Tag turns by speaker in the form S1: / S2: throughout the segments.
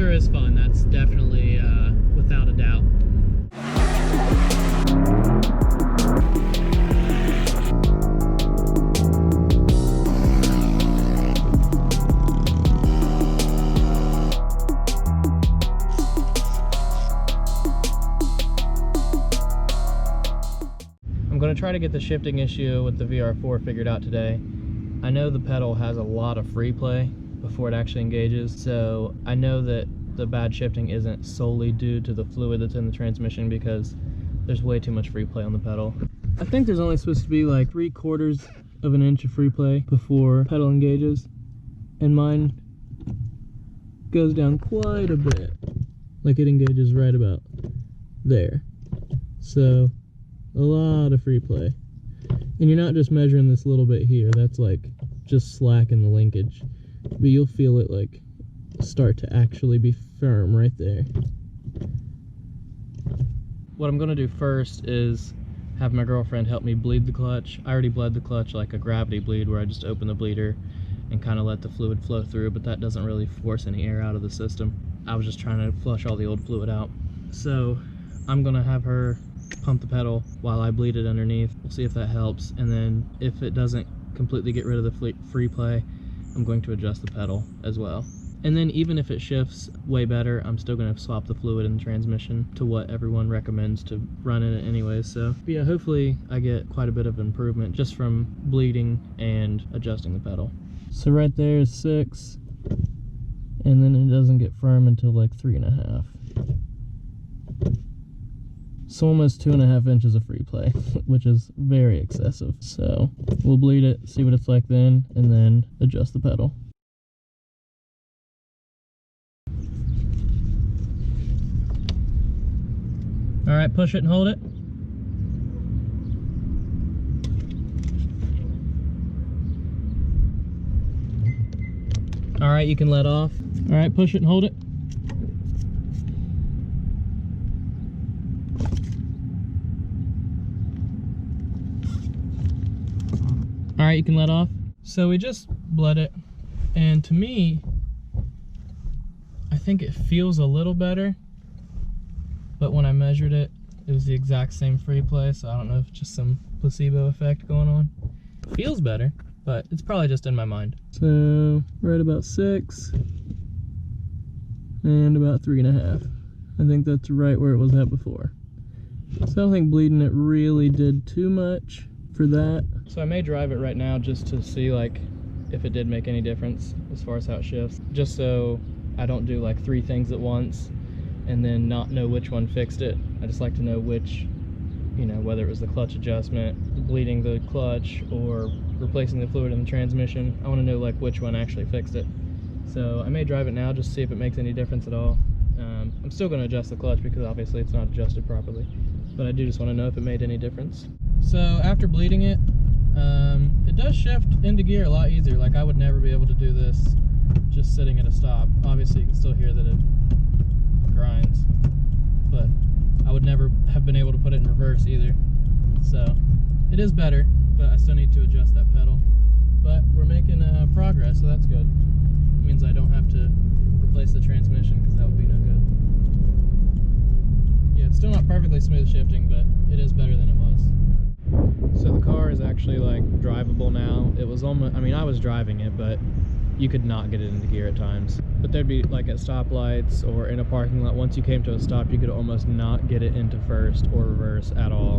S1: sure is fun. That's definitely without a doubt. I'm going to try to get the shifting issue with the VR4 figured out today. I know the pedal has a lot of free play before it actually engages, so I know that the bad shifting isn't solely due to the fluid that's in the transmission, because there's way too much free play on the pedal. I think there's only supposed to be like 3/4 of an inch of free play before pedal engages, and mine goes down quite a bit. Like it engages right about there. So a lot of free play. And you're not just measuring this little bit here, that's like just slack in the linkage. But you'll feel it like start to actually be firm right there. What I'm gonna do first is have my girlfriend help me bleed the clutch. I already bled the clutch like a gravity bleed, where I just open the bleeder and kind of let the fluid flow through, but that doesn't really force any air out of the system. I was just trying to flush all the old fluid out. So I'm gonna have her pump the pedal while I bleed it underneath. We'll see if that helps, and then if it doesn't completely get rid of the free play, I'm going to adjust the pedal as well. And then even if it shifts way better, I'm still going to swap the fluid in the transmission to what everyone recommends to run in it anyways. So yeah, hopefully I get quite a bit of improvement just from bleeding and adjusting the pedal. So right there is 6, and then it doesn't get firm until like 3.5. So almost 2.5 inches of free play, which is very excessive. So we'll bleed it, see what it's like then, and then adjust the pedal. All right, push it and hold it. All right, you can let off. All right, push it and hold it. All right, you can let off. So we just bled it, and to me, I think it feels a little better, but when I measured it, it was the exact same free play, so I don't know if it's just some placebo effect going on. It feels better, but it's probably just in my mind. So right about 6 and about 3.5. I think that's right where it was at before. So I don't think bleeding it really did too much for that. So I may drive it right now just to see like if it did make any difference as far as how it shifts, just so I don't do like 3 things at once and then not know which one fixed it. I just like to know which, you know, whether it was the clutch adjustment, bleeding the clutch, or replacing the fluid in the transmission. I want to know like which one actually fixed it. So I may drive it now just to see if it makes any difference at all. I'm still going to adjust the clutch because obviously it's not adjusted properly, but I do just want to know if it made any difference. So after bleeding it, it does shift into gear a lot easier. Like I would never be able to do this just sitting at a stop. Obviously you can still hear that it grinds, but I would never have been able to put it in reverse either. So it is better, but I still need to adjust that pedal. But we're making progress, so that's good. It means I don't have to replace the transmission, because that would be no good. Yeah, it's still not perfectly smooth shifting, but it is better than it was. So the car is actually like drivable now. It was almost, I mean, I was driving it, but you could not get it into gear at times. But there'd be like at stoplights or in a parking lot, once you came to a stop, you could almost not get it into first or reverse at all.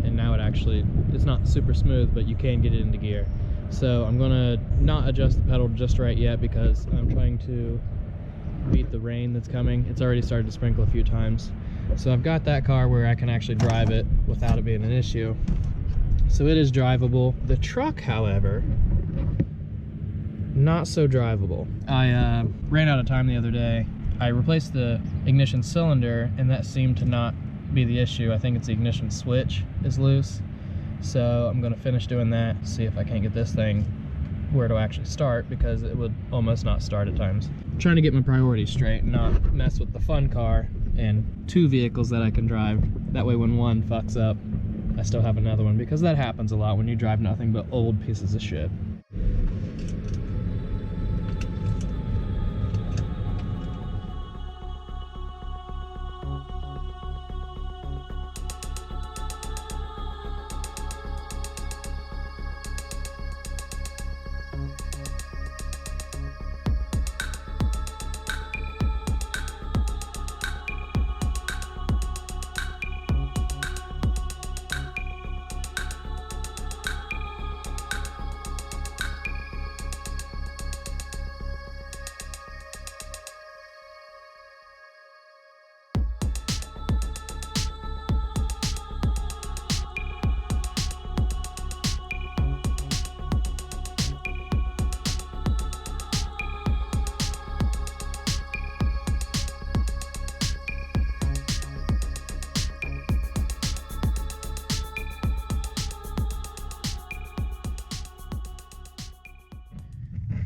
S1: And now it actually, it's not super smooth, but you can get it into gear. So I'm gonna not adjust the pedal just right yet, because I'm trying to beat the rain that's coming. It's already started to sprinkle a few times. So I've got that car where I can actually drive it without it being an issue. So it is drivable. The truck, however, not so drivable. I ran out of time the other day. I replaced the ignition cylinder, and that seemed to not be the issue. I think it's the ignition switch is loose. So I'm gonna finish doing that, see if I can't get this thing where to actually start, because it would almost not start at times. I'm trying to get my priorities straight and not mess with the fun car and 2 vehicles that I can drive. That way when one fucks up, I still have another one, because that happens a lot when you drive nothing but old pieces of shit.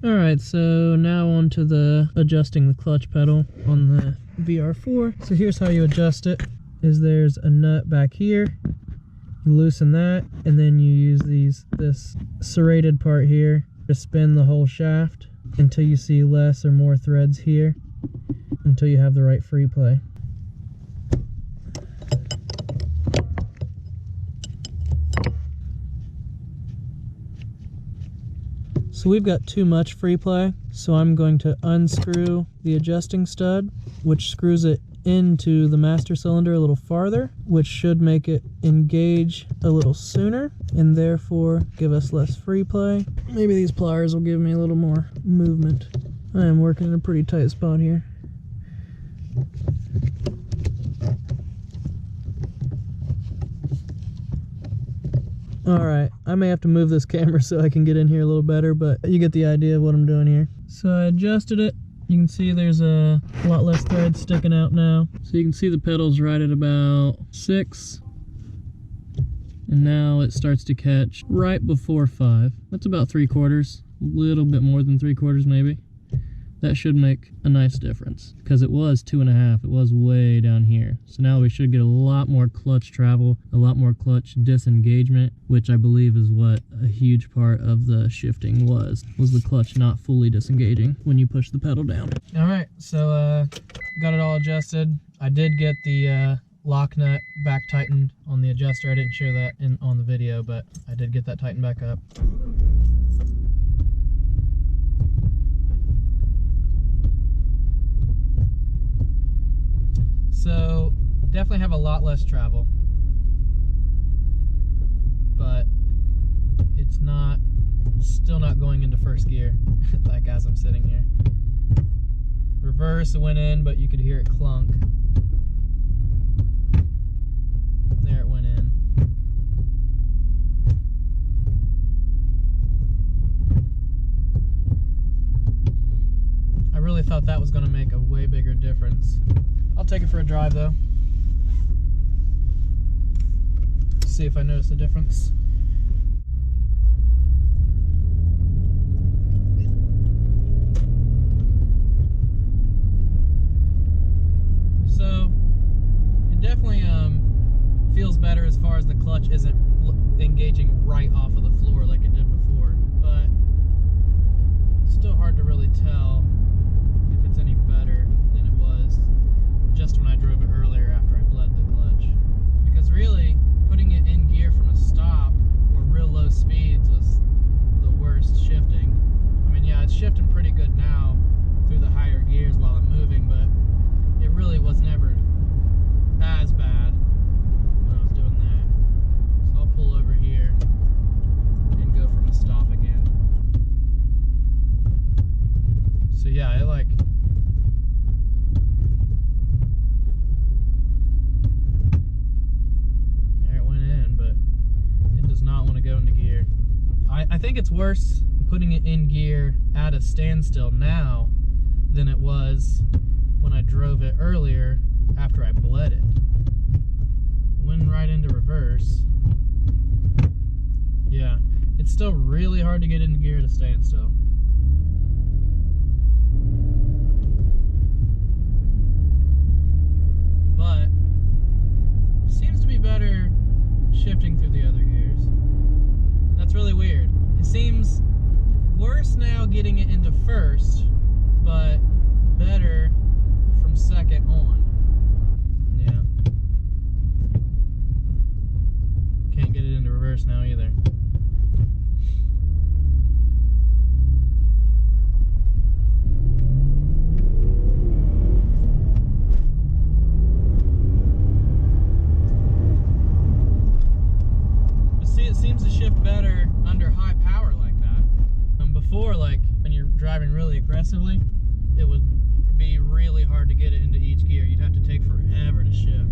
S1: Alright, so now on to the adjusting the clutch pedal on the VR4. So here's how you adjust it, is there's a nut back here. You loosen that, and then you use this serrated part here to spin the whole shaft until you see less or more threads here, until you have the right free play. So we've got too much free play, so I'm going to unscrew the adjusting stud, which screws it into the master cylinder a little farther, which should make it engage a little sooner and therefore give us less free play. Maybe these pliers will give me a little more movement. I am working in a pretty tight spot here. Alright, I may have to move this camera so I can get in here a little better, but you get the idea of what I'm doing here. So I adjusted it. You can see there's a lot less thread sticking out now. So you can see the pedal's right at about 6. And now it starts to catch right before 5. That's about 3/4, a little bit more than 3/4 maybe. That should make a nice difference, because it was 2.5, it was way down here. So now we should get a lot more clutch travel, a lot more clutch disengagement, which I believe is what a huge part of the shifting was the clutch not fully disengaging when you push the pedal down. All right, so got it all adjusted. I did get the lock nut back tightened on the adjuster. I didn't show that on the video, but I did get that tightened back up. So definitely have a lot less travel, but it's still not going into first gear like as I'm sitting here. Reverse, it went in, but you could hear it clunk. There it went in. I really thought that was going to make a way bigger difference. I'll take it for a drive though. See if I notice a difference. So it definitely feels better as far as the clutch isn't engaging right off of the floor like it did before, but it's still hard to really tell if it's any better than it was just when I drove it earlier after I bled the clutch. Because really, putting it in gear from a stop or real low speeds was the worst shifting. I mean, yeah, it's shifting pretty good now through the higher gears while I'm moving, but it really was never as bad when I was doing that. So I'll pull over here and go from a stop again. So yeah, I think it's worse putting it in gear at a standstill now than it was when I drove it earlier after I bled it. Went right into reverse. Yeah, it's still really hard to get into gear at a standstill. But it seems to be better shifting through the other gears. That's really weird. It seems worse now getting it into first, but better from second on. Yeah. Can't get it into reverse now either. It seems to shift better under high power like that. Before, like when you're driving really aggressively, it would be really hard to get it into each gear. You'd have to take forever to shift.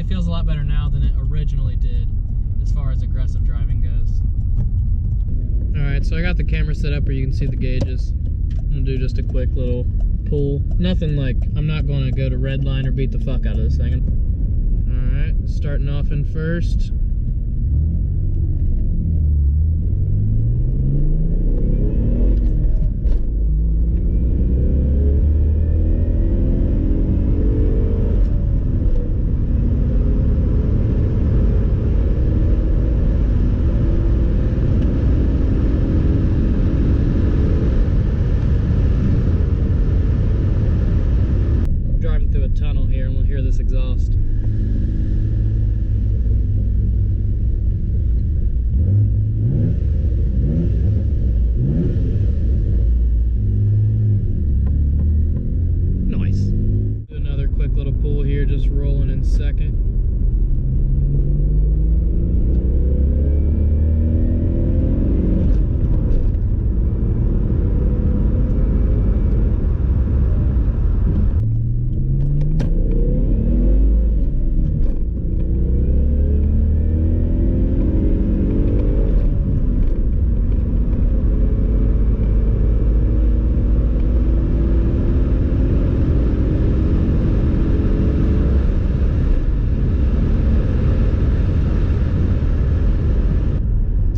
S1: Feels a lot better now than it originally did as far as aggressive driving goes. Alright, so I got the camera set up where you can see the gauges. I'm gonna do just a quick little pull. Nothing like, I'm not gonna go to red line or beat the fuck out of this thing. Alright, starting off in first. Driving through a tunnel here and we'll hear this exhaust. Nice. Do another quick little pull here, just rolling in second.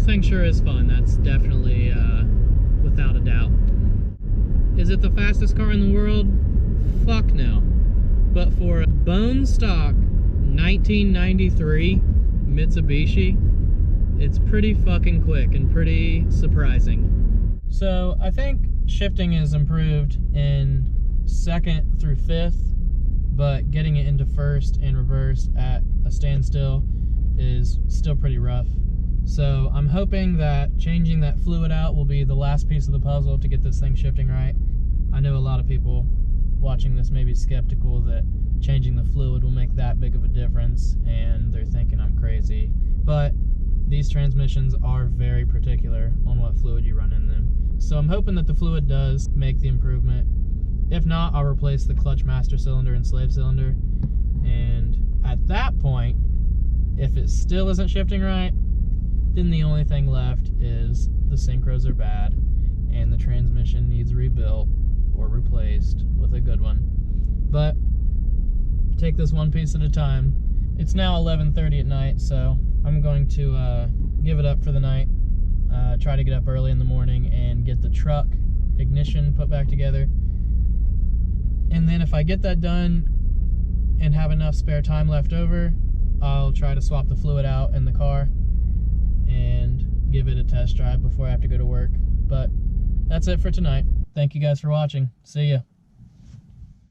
S1: Thing sure is fun. That's definitely without a doubt. Is it the fastest car in the world? Fuck no. But for a bone stock 1993 Mitsubishi, it's pretty fucking quick and pretty surprising. So I think shifting is improved in second through fifth, but getting it into first and reverse at a standstill is still pretty rough. So I'm hoping that changing that fluid out will be the last piece of the puzzle to get this thing shifting right. I know a lot of people watching this may be skeptical that changing the fluid will make that big of a difference, and they're thinking I'm crazy. But these transmissions are very particular on what fluid you run in them. So I'm hoping that the fluid does make the improvement. If not, I'll replace the clutch master cylinder and slave cylinder. And at that point, if it still isn't shifting right, then the only thing left is the synchros are bad and the transmission needs rebuilt or replaced with a good one. But take this one piece at a time. It's now 11:30 at night, so I'm going to give it up for the night. Try to get up early in the morning and get the truck ignition put back together. And then if I get that done and have enough spare time left over, I'll try to swap the fluid out in the car and give it a test drive before I have to go to work. But that's it for tonight. Thank you guys for watching. See ya.